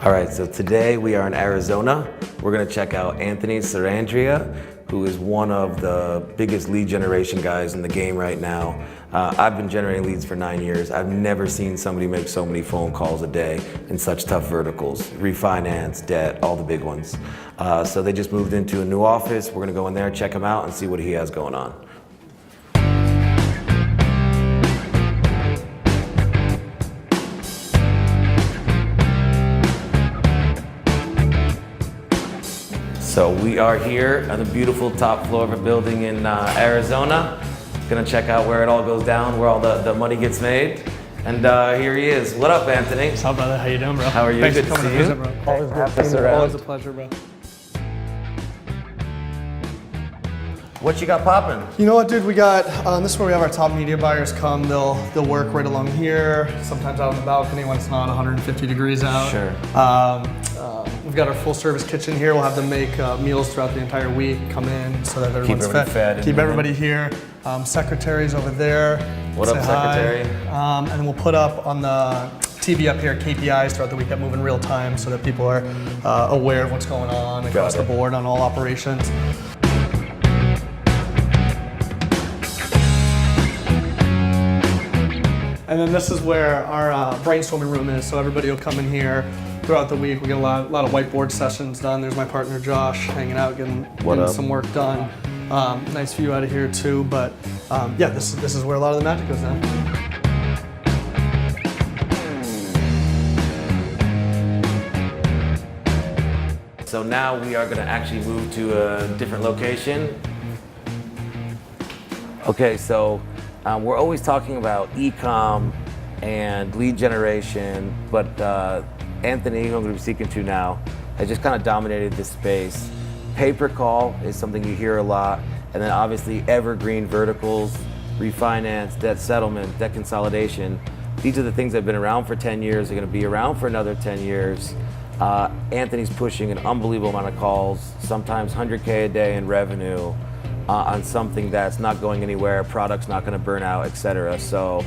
All right, so today we are in Arizona. We're gonna check out Anthony Sarandrea, who is one of the biggest lead generation guys in the game right now. I've been generating leads for 9 years. I've never seen somebody make so many phone calls a day in such tough verticals. Refinance, debt, all the big ones. So they just moved into a new office. We're gonna go in there, check him out, and see what he has going on. So we are here on the beautiful top floor of a building in Arizona. Gonna check out where it all goes down, where all the money gets made. And here he is. What up, Anthony? What's up, brother? How you doing, bro? How are you? Thanks Good for coming to to see visit, you. bro. Always good. Always a pleasure, bro. What you got popping? You know what, dude? We got this is where we have our top media buyers come. They'll work right along here. Sometimes out on the balcony when it's not 150 degrees out. Sure. We've got our full service kitchen here. We'll have them make meals throughout the entire week. Come in so that everyone's fed. Keep everybody here. Secretary's over there. What up, secretary? And then we'll put up on the TV up here KPIs throughout the week that move in real time so that people are aware of what's going on across the board on all operations. And then this is where our brainstorming room is, so everybody will come in here throughout the week. We get a lot of whiteboard sessions done. There's my partner Josh hanging out, getting some work done. Nice view out of here too, but yeah, this is where a lot of the magic goes down. So now we are gonna actually move to a different location. Okay, so we're always talking about e-com and lead generation, but Anthony, who I'm going to be speaking to now, has just kind of dominated this space. Pay-per-call is something you hear a lot, and then obviously evergreen verticals, refinance, debt settlement, debt consolidation. These are the things that have been around for 10 years, they're going to be around for another 10 years. Anthony's pushing an unbelievable amount of calls, sometimes 100K a day in revenue. On something that's not going anywhere, product's not going to burn out, etc. So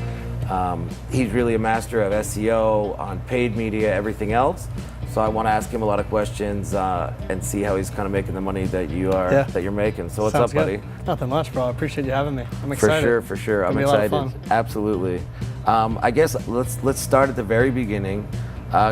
he's really a master of SEO, on paid media, everything else. So I want to ask him a lot of questions and see how he's kind of making the money that you're making. So what's up, buddy? Nothing much, bro. I appreciate you having me. I'm excited. For sure. I'm excited. Absolutely. I guess let's start at the very beginning.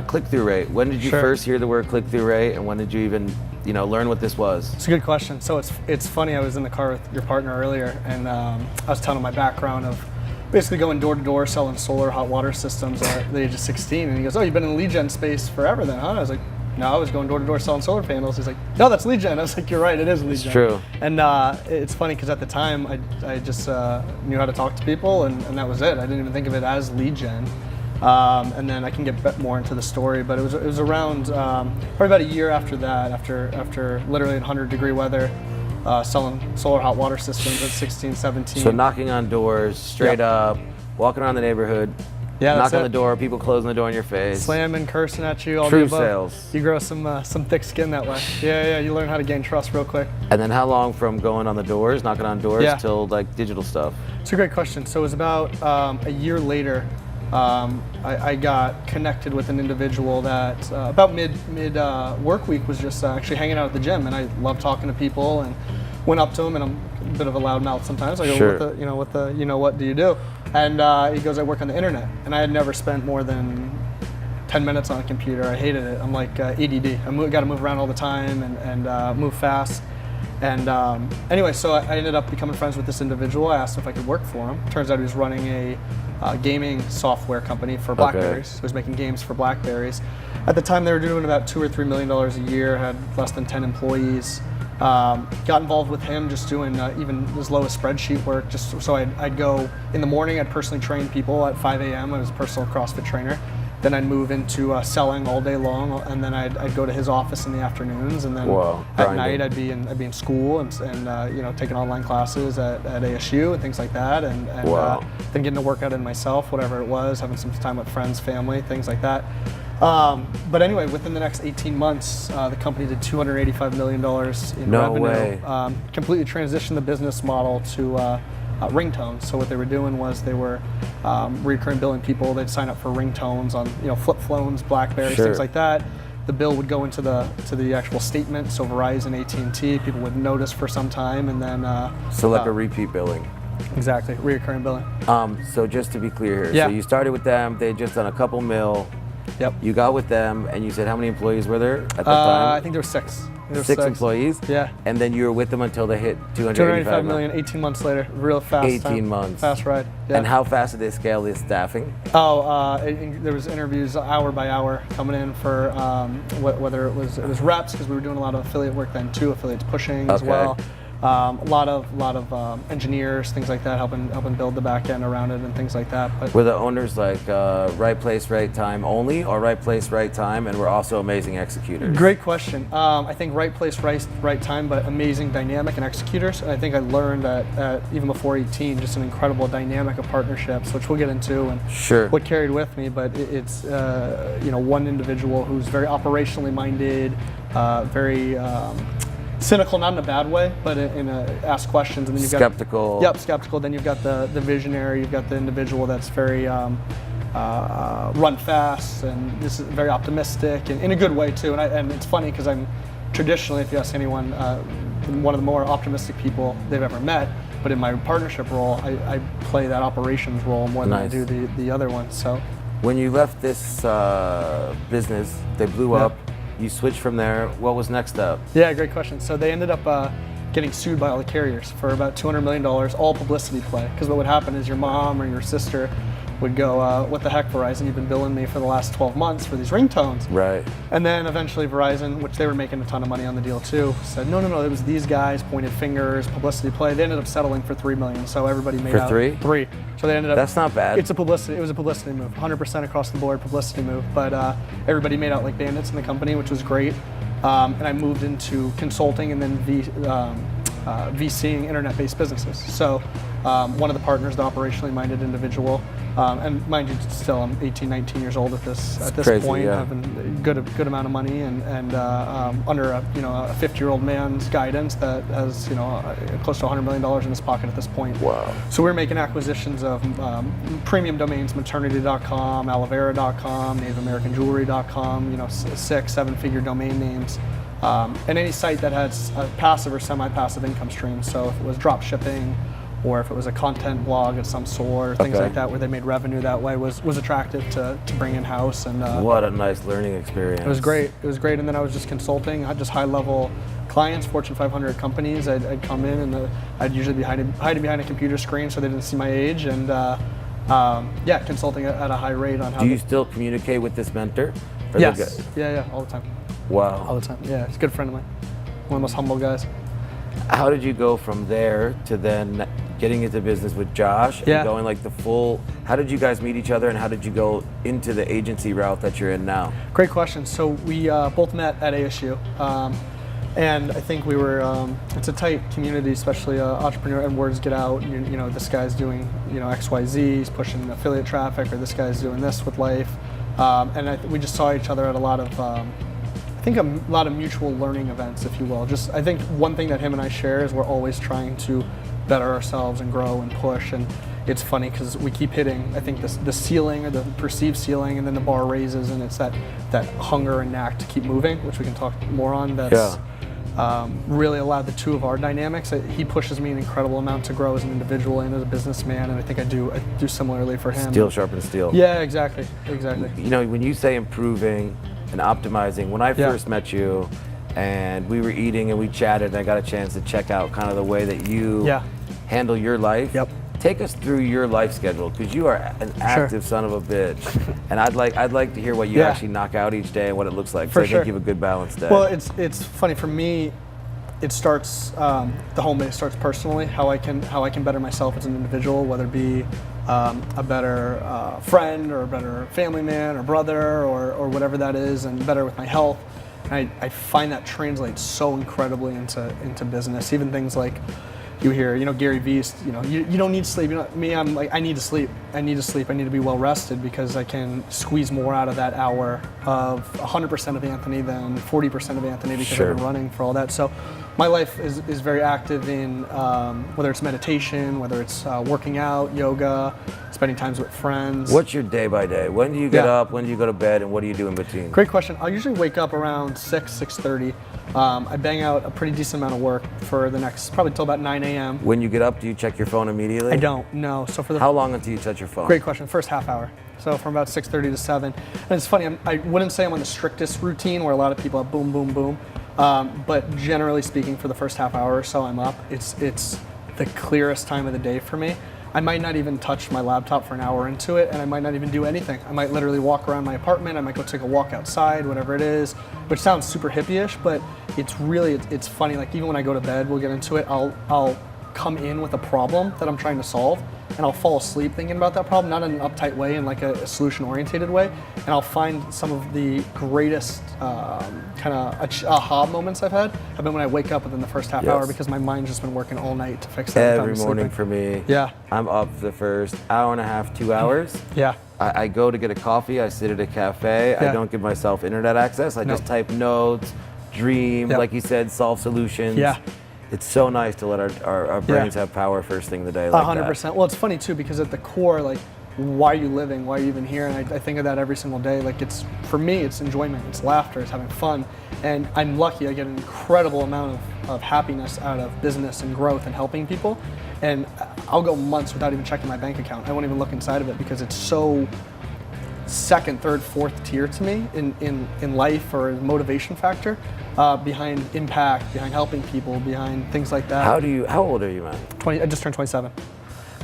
Click-through rate. When did you first hear the word click-through rate, and when did you even learn what this was? It's a good question. So it's funny, I was in the car with your partner earlier, and I was telling him my background of basically going door to door selling solar hot water systems at the age of 16. And he goes, "Oh, you've been in the lead gen space forever then, huh?" I was like, "No, I was going door to door selling solar panels." He's like, "No, that's lead gen." I was like, "You're right, it is lead gen." It's true. And it's funny because at the time I just knew how to talk to people, and that was it. I didn't even think of it as lead gen. And then I can get more into the story, but it was around probably about a year after that, after literally in 100-degree weather, selling solar hot water systems at 16, 17. So knocking on doors, straight up, walking around the neighborhood, knocking on the door, people closing the door in your face. Slamming, cursing at you, all True the above. sales. You grow some thick skin that way. Yeah, you learn how to gain trust real quick. And then how long from going on the doors, knocking on doors, till like digital stuff? It's a great question. So it was about a year later. I got connected with an individual that about mid work week was just actually hanging out at the gym, and I love talking to people, and went up to him, and I'm a bit of a loud mouth sometimes. I go, what do you do? And he goes, "I work on the internet," and I had never spent more than 10 minutes on a computer. I hated it. I'm like ADD. Got to move around all the time and move fast. And anyway, so I ended up becoming friends with this individual. I asked if I could work for him. Turns out he was running a gaming software company for BlackBerries. So he was making games for BlackBerries. At the time, they were doing about $2 or $3 million a year, had less than 10 employees. Got involved with him just doing even as low as spreadsheet work. Just so I'd go in the morning, I'd personally train people at 5 a.m. I was a personal CrossFit trainer. Then I'd move into selling all day long, and then I'd go to his office in the afternoons, and then at night I'd be in school and taking online classes at ASU and things like that, and then getting to work out in myself, whatever it was, having some time with friends, family, things like that. But anyway, within the next 18 months, the company did $285 million in revenue. Way. Completely transitioned the business model to ringtones. So what they were doing was they were recurring billing people. They'd sign up for ringtones on flip phones, Blackberries, things like that. the bill would go into the actual statement. So Verizon, AT&T, people would notice for some time, and then So like a repeat billing. exactly, reoccurring billing. So just to be clear here, Yeah. so you started with them, they had just done a couple mil. Yep. You got with them, and you said how many employees were there at the time? I think there were six. There were Six employees? Yeah. And then you were with them until they hit 285 million, 18 months later, real fast. 18 months. Fast ride. Yeah. And how fast did they scale this staffing? There was interviews hour by hour coming in for whether it was reps, because we were doing a lot of affiliate work then too, affiliates pushing as Okay. well. A lot of engineers, things like that, helping build the back end around it and things like that. But Were the owners like right place, right time only, or right place, right time, and were also amazing executors? great question. I think right place, right time, but amazing dynamic and executors. And I think I learned at even before 18, just an incredible dynamic of partnerships, which we'll get into and Sure. what carried with me. But it's one individual who's very operationally minded, very cynical, not in a bad way, but in a ask questions, and then you've Skeptical. got skeptical. Then you've got the visionary. You've got the individual that's very run fast, and this is very optimistic, and in a good way too. And it's funny because I'm traditionally, if you ask anyone, one of the more optimistic people they've ever met. But in my partnership role, I play that operations role more than I Nice. do the other one. So When you left this business, they blew Yeah. up. You switched from there. What was next up? yeah, great question. So they ended up getting sued by all the carriers for about $200 million, all publicity play. Because what would happen is your mom or your sister would go, what the heck, Verizon, you've been billing me for the last 12 months for these ringtones. Right. And then eventually Verizon, which they were making a ton of money on the deal too, said, no, it was these guys, pointed fingers, publicity play. They ended up settling for $3 million, so everybody made For out. three? Three. So they ended up. That's not bad. It was a publicity move, 100% across the board publicity move. But everybody made out like bandits in the company, which was great. And I moved into consulting and then VCing internet-based businesses. So one of the partners, the operationally minded individual, and mind you, still I'm 18, 19 years old at this crazy, point, yeah. having a good amount of money, and under a 50-year-old man's guidance that has close to $100 million in his pocket at this point. Wow. So we're making acquisitions of premium domains, maternity.com, alovera.com, naveamericanjewelry.com, 6-7-figure domain names. And any site that has a passive or semi-passive income stream. So if it was drop shipping, or if it was a content blog of some sort, things Okay. like that, where they made revenue that way, was attractive to bring in house. And What a nice learning experience. it was great. And then I was just consulting. I had just high-level clients, Fortune 500 companies. I'd come in and I'd usually be hiding behind a computer screen so they didn't see my age, and consulting at a high rate on how. Do you still communicate with this mentor? Or Yes. the guy- Yeah, all the time. Wow. All the time. Yeah, he's a good friend of mine. One of the most humble guys. How did you go from there to then getting into business with Josh and Yeah. going like the full? How did you guys meet each other, and how did you go into the agency route that you're in now? Great question. So we both met at ASU, and I think we were. It's a tight community, especially entrepreneur, and words get out. This guy's doing X, Y, Z. He's pushing affiliate traffic, or this guy's doing this with life, and we just saw each other at a lot of. I think a lot of mutual learning events, if you will. Just I think one thing that him and I share is we're always trying to better ourselves and grow and push. And it's funny because we keep hitting, I think, the ceiling or the perceived ceiling, and then the bar raises, and it's that hunger and knack to keep moving, which we can talk more on. That's really allowed the two of our dynamics. He pushes me an incredible amount to grow as an individual and as a businessman, and I think I do similarly for him. Steel sharpens steel. Yeah, exactly. When you say improving and optimizing, when I first met you and we were eating and we chatted and I got a chance to check out kind of the way that you handle your life. Yep. Take us through your life schedule, because you are an active son of a bitch, and I'd like to hear what you actually knock out each day and what it looks like. For I sure. think you have a good balanced day. Well, it's funny for me. It starts the home base starts personally. How I can better myself as an individual, whether it be a better friend or a better family man or brother or whatever that is, and better with my health. And I find that translates so incredibly into business. Even things like you hear, Gary Vee, you don't need sleep. Me, I'm like, I need to sleep. I need to be well rested, because I can squeeze more out of that hour of 100% of Anthony than 40% of Anthony, because I've been running for all that. So my life is very active in whether it's meditation, whether it's working out, yoga, spending times with friends. What's your day by day? When do you get Yeah. up? When do you go to bed? And what do you do in between? Great question. I'll usually wake up around 6:30. I bang out a pretty decent amount of work for the next, probably till about 9 a.m. When you get up, do you check your phone immediately? I don't, no. So for the How long until you touch your phone? Great question. First half hour. So from about 6:30 to 7. And it's funny, I wouldn't say I'm on the strictest routine where a lot of people have boom, boom, boom. But generally speaking, for the first half hour or so I'm up, it's the clearest time of the day for me. I might not even touch my laptop for an hour into it, and I might not even do anything. I might literally walk around my apartment, I might go take a walk outside, whatever it is, which sounds super hippie-ish, but it's really, it's funny, like even when I go to bed, we'll get into it, I'll come in with a problem that I'm trying to solve, and I'll fall asleep thinking about that problem, not in an uptight way, in like a solution-oriented way, and I'll find some of the greatest kind of aha moments I've had have been when I wake up within the first half Yes. hour, because my mind's just been working all night to fix that. Every morning for me. Yeah. I'm up the first hour and a half, 2 hours. Yeah. I go to get a coffee, I sit at a cafe, Yeah. I don't give myself internet access, I No. just type notes, dream, Yep. like you said, solve solutions. Yeah. It's so nice to let our brains have power first thing of the day like 100%. Well, it's funny too, because at the core, like, why are you living? Why are you even here? And I think of that every single day. Like, it's, for me, it's enjoyment, it's laughter, it's having fun. And I'm lucky, I get an incredible amount of happiness out of business and growth and helping people. And I'll go months without even checking my bank account. I won't even look inside of it, because it's so second, third, fourth tier to me in life, or a motivation factor behind impact, behind helping people, behind things like that. How old are you, man? I just turned 27.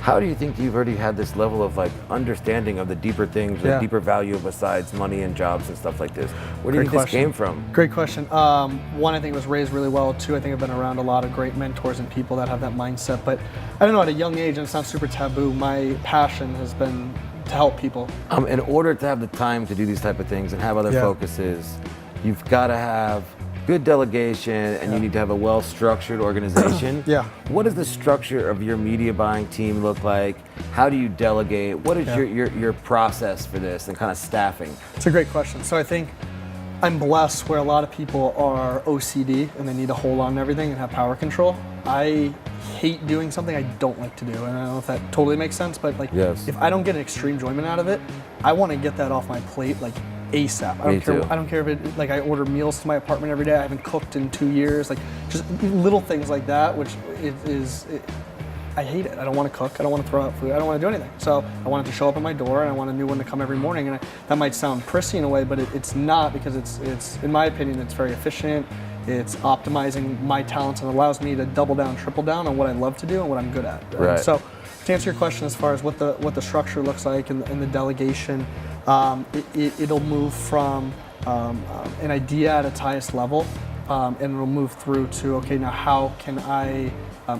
How do you think you've already had this level of like understanding of the deeper things, the Yeah. deeper value besides money and jobs and stuff like this? Where do you Great think this question. came from? Great question. One, I think I was raised really well. Two, I think I've been around a lot of great mentors and people that have that mindset. But I don't know, at a young age, and it's not super taboo, my passion has been to help people. In order to have the time to do these type of things and have other Yeah. focuses, you've got to have good delegation, and you need to have a well-structured organization. Yeah. What does the structure of your media buying team look like? How do you delegate? What is your process for this and kind of staffing? It's a great question. So I think I'm blessed where a lot of people are OCD and they need to hold on to everything and have power control. I hate doing something I don't like to do, and I don't know if that totally makes sense, but like, Yes. if I don't get an extreme enjoyment out of it, I want to get that off my plate like ASAP. Me too. I don't care if it, like, I order meals to my apartment every day. I haven't cooked in 2 years. Like, just little things like that, which I hate it. I don't want to cook. I don't want to throw out food. I don't want to do anything. So I want it to show up at my door, and I want a new one to come every morning. And that might sound prissy in a way, but it's not, because it's in my opinion, it's very efficient. It's optimizing my talents and allows me to double down, triple down on what I love to do and what I'm good at. Right. So to answer your question, as far as what the structure looks like and the delegation, it'll move from an idea at its highest level, and it'll move through to, okay, now how can I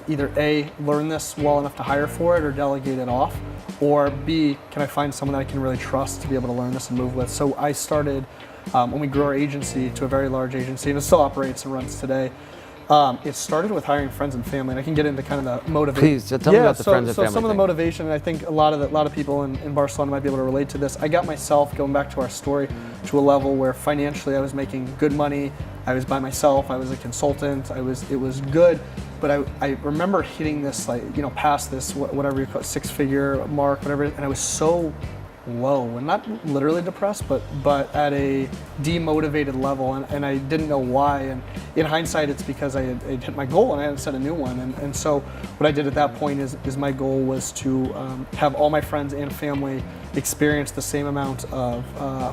either A, learn this well enough to hire for it or delegate it off, or B, can I find someone that I can really trust to be able to learn this and move with. So I started, when we grew our agency to a very large agency, and it still operates and runs today, it started with hiring friends and family, and I can get into kind of the motivation. Please, so tell me about the friends and family So some of the thing. motivation, and I think a lot of people in Barcelona might be able to relate to this. I got myself, going back to our story, to a level where financially I was making good money. I was by myself. I was a consultant. It was good, but I remember hitting this, like, past this whatever you call it, 6-figure mark, whatever, and I was so low, and not literally depressed, but at a demotivated level, and I didn't know why. And in hindsight, it's because I had hit my goal and I hadn't set a new one. And so what I did at that point is my goal was to have all my friends and family experience the same amount of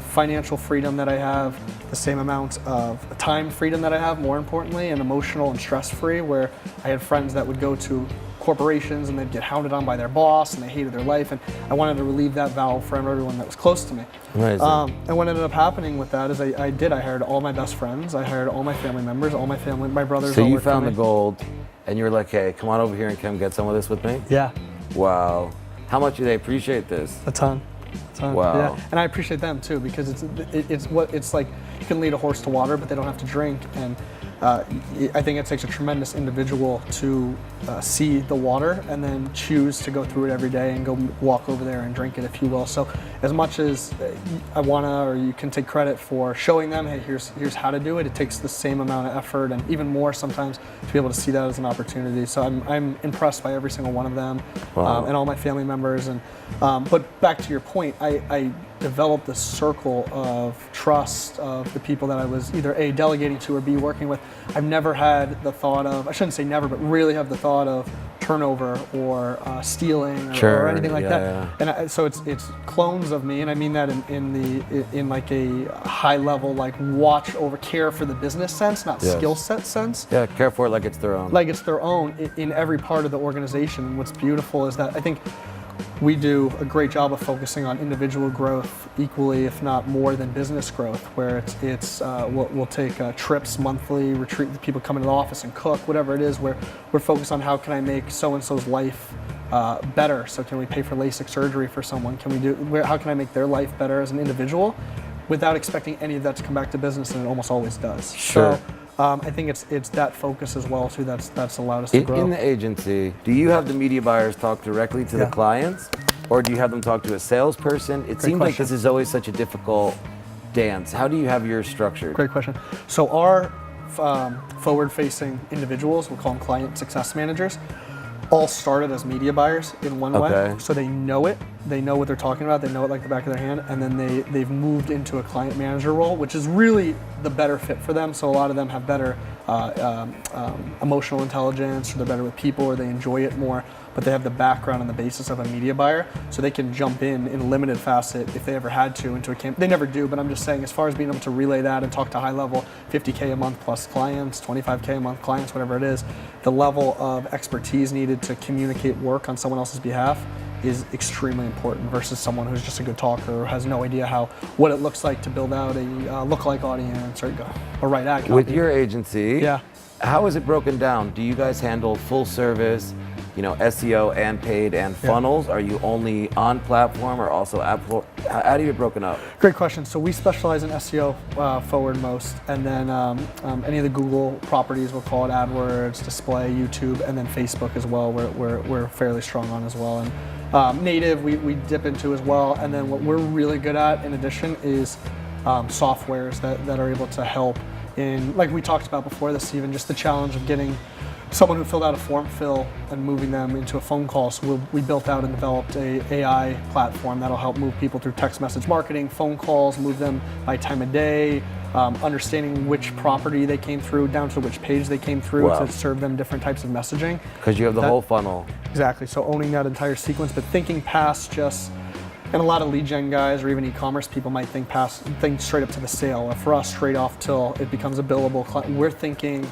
financial freedom that I have, the same amount of time freedom that I have, more importantly, and emotional and stress-free, where I had friends that would go to corporations and they'd get hounded on by their boss and they hated their life, and I wanted to relieve that valve for everyone that was close to me. Amazing. And what ended up happening with that is I hired all my best friends, I hired all my family members, my brothers. So all you worked for found me. the gold, and you were like, hey, come on over here and come get some of this with me? Yeah, Wow. How much do they appreciate this? a ton. Wow. Yeah, and I appreciate them too, because it's like you can lead a horse to water, but they don't have to drink. And I think it takes a tremendous individual to see the water and then choose to go through it every day and go walk over there and drink it, if you will. So as much as I wanna, or you can take credit for showing them, hey, here's how to do it, it takes the same amount of effort and even more sometimes to be able to see that as an opportunity. So I'm impressed by every single one of them. Wow. And all my family members. And but back to your point, I developed this circle of trust of the people that I was either A, delegating to, or B, working with. I've never had the thought of, I shouldn't say never, but really have the thought of turnover or stealing or anything like that. Yeah. And so it's clones of me, and I mean that in like a high level, like watch over, care for the business sense, not skill set sense. Yeah, care for it like it's their own. Like it's their own in every part of the organization. And what's beautiful is that I think we do a great job of focusing on individual growth equally, if not more, than business growth, where we'll take trips monthly, retreat, people come into the office and cook, whatever it is, where we're focused on how can I make so-and-so's life better. So can we pay for LASIK surgery for someone? How can I make their life better as an individual without expecting any of that to come back to business, and it almost always does. Sure. So, I think it's that focus as well too that's allowed us to grow. In the agency, do you have the media buyers talk directly to the clients, or do you have them talk to a salesperson? It seems like this is always such a difficult dance. How do you have yours structured? Great question. So our forward-facing individuals, we'll call them client success managers, all started as media buyers in one way. So they know it, they know what they're talking about, they know it like the back of their hand, and then they've moved into a client manager role, which is really the better fit for them. So a lot of them have better emotional intelligence, or they're better with people, or they enjoy it more, but they have the background and the basis of a media buyer, so they can jump in a limited facet if they ever had to into a campaign. They never do, but I'm just saying, as far as being able to relay that and talk to high level, 50K a month plus clients, 25K a month clients, whatever it is, the level of expertise needed to communicate work on someone else's behalf is extremely important versus someone who's just a good talker or has no idea what it looks like to build out a lookalike audience or write ad copy. With your agency, how is it broken down? Do you guys handle full service, SEO and paid and funnels? Are you only on platform or also app? How do you get broken up? Great question. So we specialize in SEO forward most, and then any of the Google properties, we'll call it AdWords, display, YouTube, and then Facebook as well. We're fairly strong on as well. And native we dip into as well. And then what we're really good at in addition is softwares that are able to help in, like we talked about before this, even just the challenge of getting someone who filled out a form fill and moving them into a phone call. So we built out and developed a AI platform that'll help move people through text message marketing, phone calls, move them by time of day, understanding which property they came through down to which page they came through to serve them different types of messaging. Because you have the whole funnel. Exactly, so owning that entire sequence, but thinking past just, and a lot of lead gen guys or even e-commerce people might think straight up to the sale, or for us straight off till it becomes a billable client. We're thinking,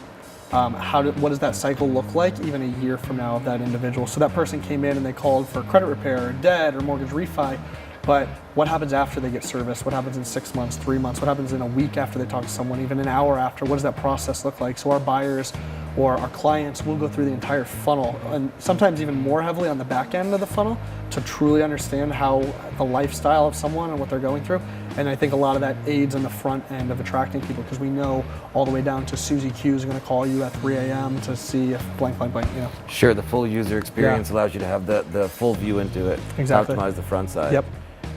what does that cycle look like even a year from now of that individual? So that person came in and they called for credit repair or debt or mortgage refi, but what happens after they get service? What happens in 6 months, 3 months? What happens in a week after they talk to someone, even an hour after? What does that process look like? So our buyers or our clients will go through the entire funnel, and sometimes even more heavily on the back end of the funnel, to truly understand how the lifestyle of someone and what they're going through. And I think a lot of that aids on the front end of attracting people, because we know all the way down to Susie Q is going to call you at 3 a.m. to see if blank, blank, blank, Sure, the full user experience allows you to have the full view into it. Exactly. Optimize the front side. Yep.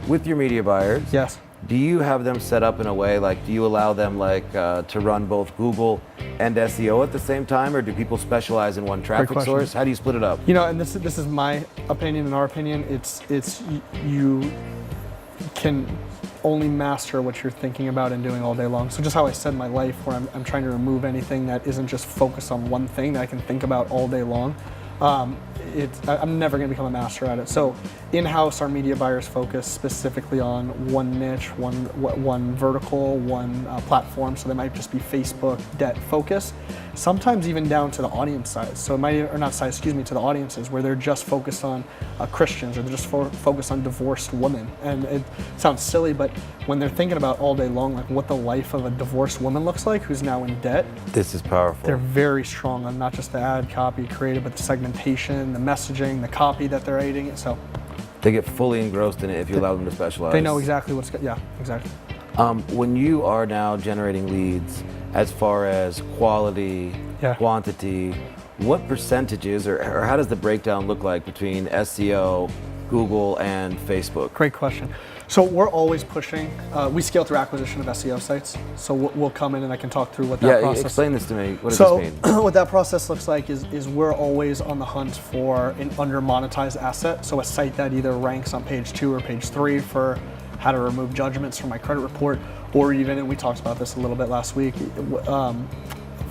With your media buyers, yes. Do you have them set up in a way, like, do you allow them to run both Google and SEO at the same time, or do people specialize in one traffic source? How do you split it up? And this is my opinion and our opinion. It's you can only master what you're thinking about and doing all day long. So just how I said my life, where I'm trying to remove anything that isn't just focused on one thing that I can think about all day long. I'm never going to become a master at it. So in-house, our media buyers focus specifically on one niche, one vertical, one platform. So they might just be Facebook, debt focus. Sometimes even down to the audience size. So it might, or not size, excuse me, to the audiences where they're just focused on Christians, or they're just focused on divorced women. And it sounds silly, but when they're thinking about all day long, like what the life of a divorced woman looks like who's now in debt. This is powerful. They're very strong on not just the ad copy created, but the segmentation, the messaging, the copy that they're aiding. So they get fully engrossed in it if you allow them to specialize. They know exactly exactly. When you are now generating leads, as far as quality, Yeah. quantity. What percentages or how does the breakdown look like between SEO, Google, and Facebook? Great question. So we're always pushing. We scale through acquisition of SEO sites. So we'll come in and I can talk through what that Yeah, process. explain this to me. What does So this mean? what that process looks like is we're always on the hunt for an under monetized asset. So a site that either ranks on page 2 or page 3 for how to remove judgments from my credit report, or even, and we talked about this a little bit last week,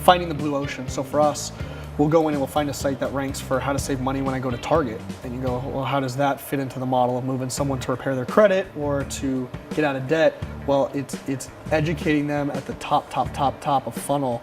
finding the blue ocean. So for us, we'll go in and we'll find a site that ranks for how to save money when I go to Target. And you go, well, how does that fit into the model of moving someone to repair their credit or to get out of debt? Well, it's educating them at the top of funnel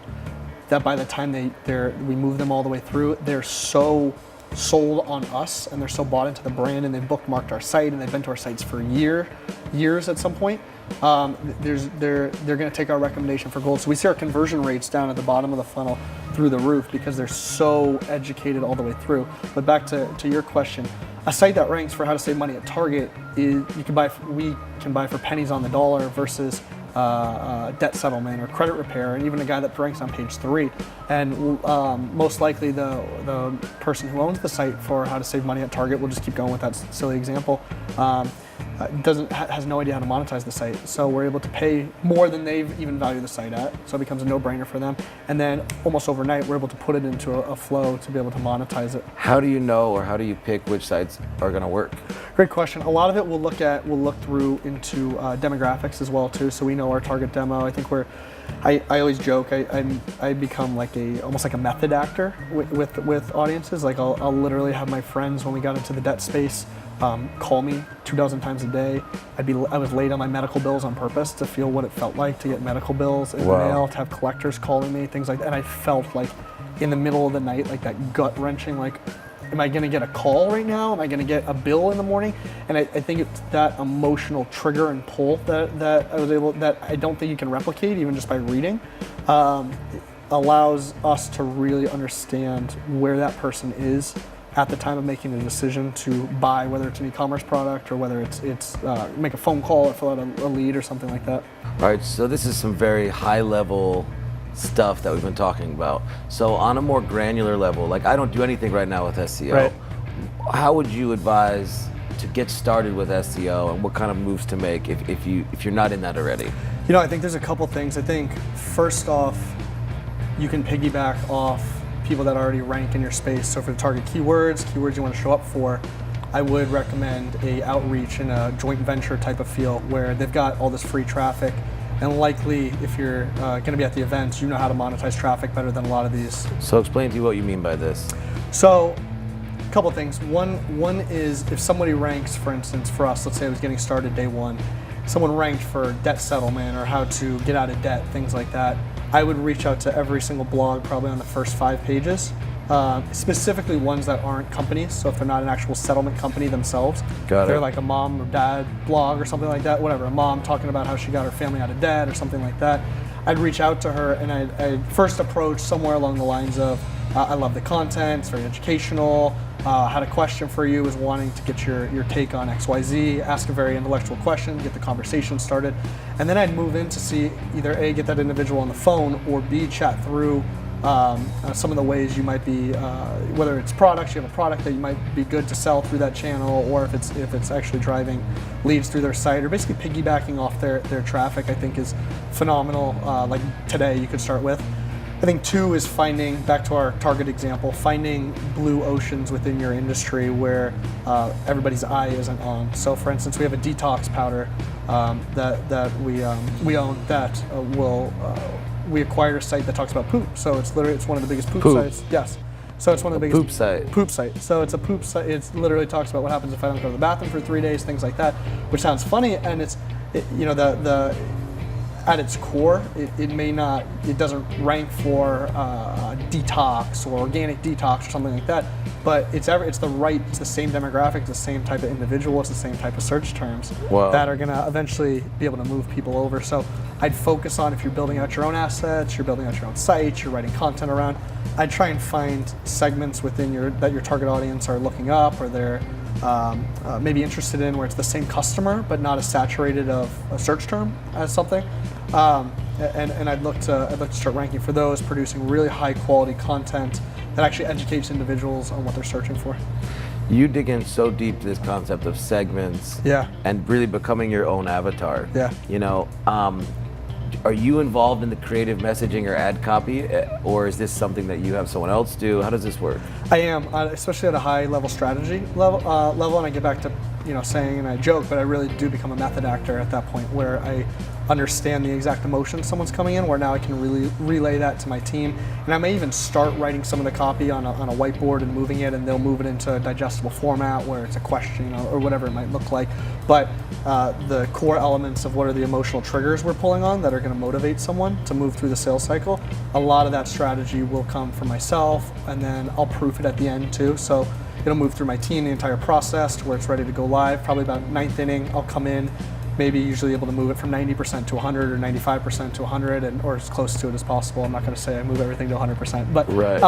that by the time we move them all the way through, they're so sold on us and they're so bought into the brand and they've bookmarked our site and they've been to our sites for years at some point. They're going to take our recommendation for gold. So we see our conversion rates down at the bottom of the funnel through the roof because they're so educated all the way through. But back to your question, a site that ranks for how to save money at Target we can buy for pennies on the dollar versus debt settlement or credit repair, and even a guy that ranks on page 3. And most likely the person who owns the site for how to save money at Target, we'll just keep going with that silly example, has no idea how to monetize the site. So we're able to pay more than they've even valued the site at. So it becomes a no-brainer for them. And then almost overnight, we're able to put it into a flow to be able to monetize it. How do you know, or how do you pick which sites are going to work? Great question. A lot of it we'll look through into demographics as well too. So we know our target demo. I think I always joke. I become like almost like a method actor with audiences. Like I'll literally have my friends when we got into the debt space call me 24 times a day. I was late on my medical bills on purpose to feel what it felt like to get medical bills in the mail, to have collectors calling me, things like that. And I felt like in the middle of the night, like that gut wrenching, like, am I gonna get a call right now? Am I gonna get a bill in the morning? And I think it's that emotional trigger and pull that I don't think you can replicate even just by reading. Allows us to really understand where that person is at the time of making a decision to buy, whether it's an e-commerce product or whether it's make a phone call or fill out a lead or something like that. All right, so this is some very high level stuff that we've been talking about. So on a more granular level, like I don't do anything right now with SEO. Right. How would you advise to get started with SEO and what kind of moves to make if you're not in that already? You know, I think there's a couple things. I think first off, you can piggyback off people that already rank in your space. So for the target keywords you want to show up for, I would recommend a outreach and a joint venture type of feel where they've got all this free traffic, and likely if you're going to be at the events, you know how to monetize traffic better than a lot of these. So explain to me what you mean by this. So a couple things. One is if somebody ranks, for instance, for us, let's say I was getting started day one, someone ranked for debt settlement or how to get out of debt, things like that, I would reach out to every single blog probably on the first 5 pages, specifically ones that aren't companies. So if they're not an actual settlement company themselves, they're like a mom or dad blog or something like that, whatever, a mom talking about how she got her family out of debt or something like that, I'd reach out to her and I'd first approach somewhere along the lines of, I love the content, it's very educational, had a question for you, is wanting to get your take on XYZ, ask a very intellectual question, get the conversation started, and then I'd move in to see either A, get that individual on the phone, or B, chat through some of the ways you might be, whether it's products, you have a product that you might be good to sell through that channel, or if it's actually driving leads through their site, or basically piggybacking off their traffic, I think is phenomenal. Like today you could start with. I think 2 is finding, back to our target example, finding blue oceans within your industry where everybody's eye isn't on. So for instance, we have a detox powder that we own that we acquired a site that talks about poop. So it's one of the biggest poop sites. Yes. So it's one of the biggest poop site. So it's a poop site. It literally talks about what happens if I don't go to the bathroom for 3 days, things like that, which sounds funny, and at its core, it doesn't rank for detox or organic detox or something like that, but it's the same demographic, it's the same type of individual, it's the same type of search terms that are going to eventually be able to move people over. So I'd focus on, if you're building out your own assets, you're building out your own sites, you're writing content around, I'd try and find segments within that your target audience are looking up, or they're maybe interested in, where it's the same customer but not as saturated of a search term as something. And I'd look to start ranking for those, producing really high quality content that actually educates individuals on what they're searching for. You dig in so deep to this concept of segments, Yeah. and really becoming your own avatar. Yeah. You know, are you involved in the creative messaging or ad copy, or is this something that you have someone else do? How does this work? I am, especially at a high level strategy level, and I get back to saying, and I joke, but I really do become a method actor at that point where I understand the exact emotion someone's coming in, where now I can really relay that to my team. And I may even start writing some of the copy on a whiteboard and moving it, and they'll move it into a digestible format where it's a question or whatever it might look like. But the core elements of what are the emotional triggers we're pulling on that are going to motivate someone to move through the sales cycle, a lot of that strategy will come from myself, and then I'll proof it at the end too. So it'll move through my team the entire process to where it's ready to go live. Probably about ninth inning, I'll come in, maybe usually able to move it from 90% to 100 or 95% to 100, or as close to it as possible. I'm not going to say I move everything to 100%, but right.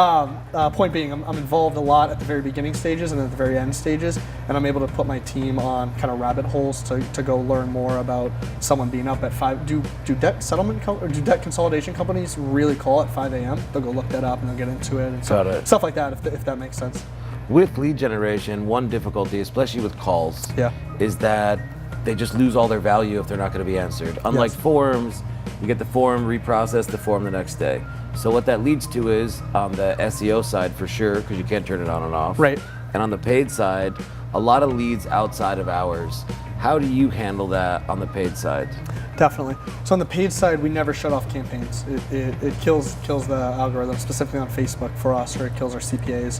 Point being, I'm involved a lot at the very beginning stages and at the very end stages, and I'm able to put my team on kind of rabbit holes to go learn more about someone being up at 5. Do debt settlement or do debt consolidation companies really call at 5 a.m.? They'll go look that up and they'll get into it and stuff like that, if that makes sense. With lead generation, one difficulty, especially with calls, Yeah. is that they just lose all their value if they're not going to be answered. Unlike Yes. forums, you get the form, reprocess the form the next day. So what that leads to is, on the SEO side for sure, because you can't turn it on and off. Right. And on the paid side, a lot of leads outside of hours. How do you handle that on the paid side? Definitely. So on the paid side, we never shut off campaigns. It kills the algorithm, specifically on Facebook for us, or it kills our CPAs.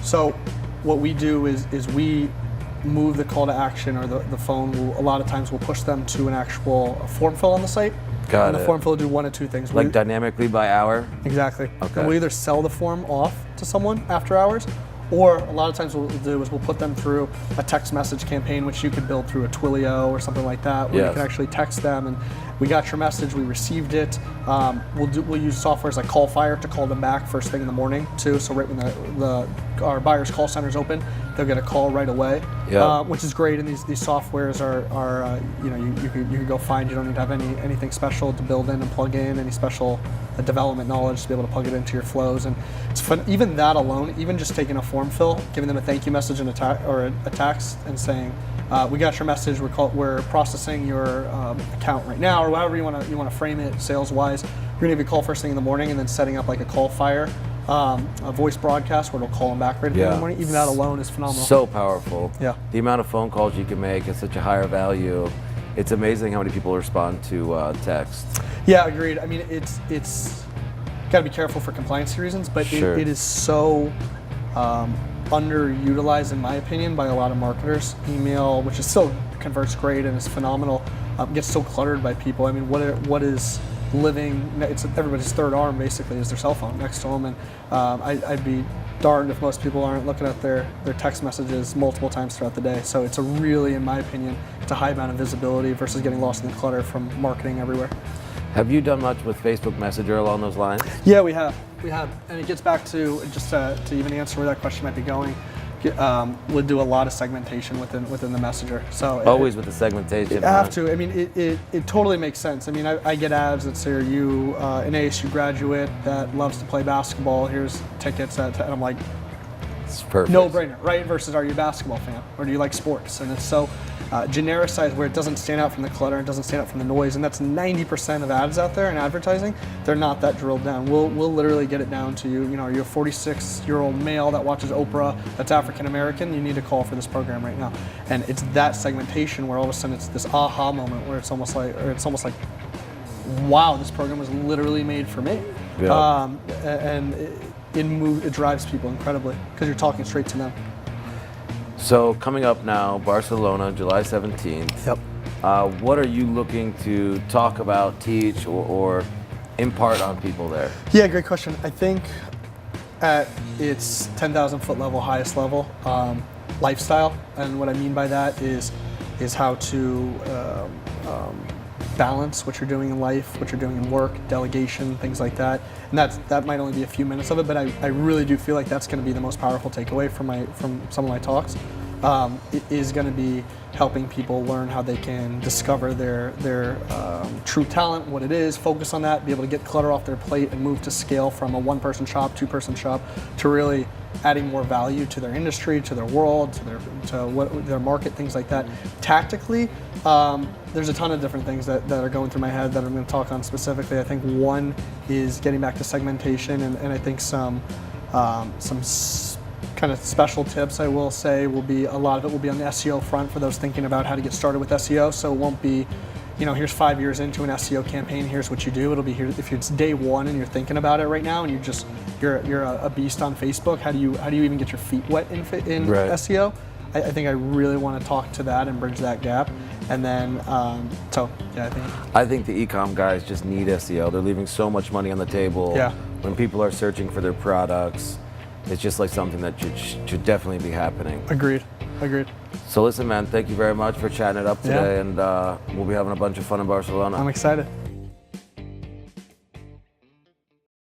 So what we do is we move the call to action, or the phone. A lot of times we'll push them to an actual form fill on the site. Got and it. the form fill will do one of two things. Like dynamically by hour? Exactly. Okay. And we'll either sell the form off to someone after hours, or a lot of times what we'll do is we'll put them through a text message campaign, which you could build through a Twilio or something like that, where you can actually text them and we got your message, we received it. We'll use softwares like CallFire to call them back first thing in the morning too. So right when our buyer's call center's open, they'll get a call right away, which is great. And these softwares are you can go find. You don't need to have anything special to build in and plug in, any special development knowledge to be able to plug it into your flows. And it's fun. Even that alone, even just taking a form fill, giving them a thank you message and a text, and saying, we got your message. We're processing your account right now, or however you want to frame it sales wise. We're gonna give you a call first thing in the morning, and then setting up like a CallFire, a voice broadcast where it'll call them back right in the morning. Even that alone is phenomenal. So powerful. Yeah. The amount of phone calls you can make is such a higher value. It's amazing how many people respond to text. Yeah, agreed. I mean, it's got to be careful for compliance reasons, but it is so underutilized, in my opinion, by a lot of marketers. Email, which is still converts great and is phenomenal, gets so cluttered by people. I mean, what is living? It's everybody's third arm basically is their cell phone next to them, and I'd be darned if most people aren't looking at their text messages multiple times throughout the day. So it's a really, in my opinion, it's a high amount of visibility versus getting lost in the clutter from marketing everywhere. Have you done much with Facebook Messenger along those lines? Yeah, we have, and it gets back to just to even answer where that question might be going. We'll do a lot of segmentation within the messenger. So always with the segmentation. You have to. I mean, it totally makes sense. I mean, I get ads that say, "Are you an ASU graduate that loves to play basketball? Here's tickets." And I'm like, it's perfect. No brainer, right? Versus, are you a basketball fan, or do you like sports? And it's so genericized where it doesn't stand out from the clutter, it doesn't stand out from the noise, and that's 90% of ads out there in advertising. They're not that drilled down. We'll literally get it down to you. You know, are you a 46-year-old male that watches Oprah that's African American? You need to call for this program right now. And it's that segmentation where all of a sudden it's this aha moment where it's almost like, wow, this program was literally made for me. Yeah. And it drives people incredibly because you're talking straight to them. So coming up now, Barcelona, July 17th. Yep. What are you looking to talk about, teach, or impart on people there? Yeah, great question. I think at its 10,000 foot level, highest level, lifestyle, and what I mean by that is how to balance what you're doing in life, what you're doing in work, delegation, things like that. And that might only be a few minutes of it, but I really do feel like that's going to be the most powerful takeaway from some of my talks. is going to be helping people learn how they can discover their true talent, what it is, focus on that, be able to get clutter off their plate and move to scale from a one-person shop, two-person shop, to really adding more value to their industry, to their world, to their market, things like that. Tactically, there's a ton of different things that are going through my head that I'm going to talk on specifically. I think one is getting back to segmentation, and I think some kind of special tips I will say will be, a lot of it will be on the SEO front for those thinking about how to get started with SEO. So it won't be, here's 5 years into an SEO campaign, here's what you do. It'll be here if it's day one and you're thinking about it right now and you're a beast on Facebook. How do you even get your feet wet in Right. SEO? I think I really want to talk to that and bridge that gap. And then, I think the e-com guys just need SEO. They're leaving so much money on the table. Yeah. When people are searching for their products, it's just like something that should definitely be happening. Agreed. So listen, man, thank you very much for chatting it up today, and we'll be having a bunch of fun in Barcelona. I'm excited.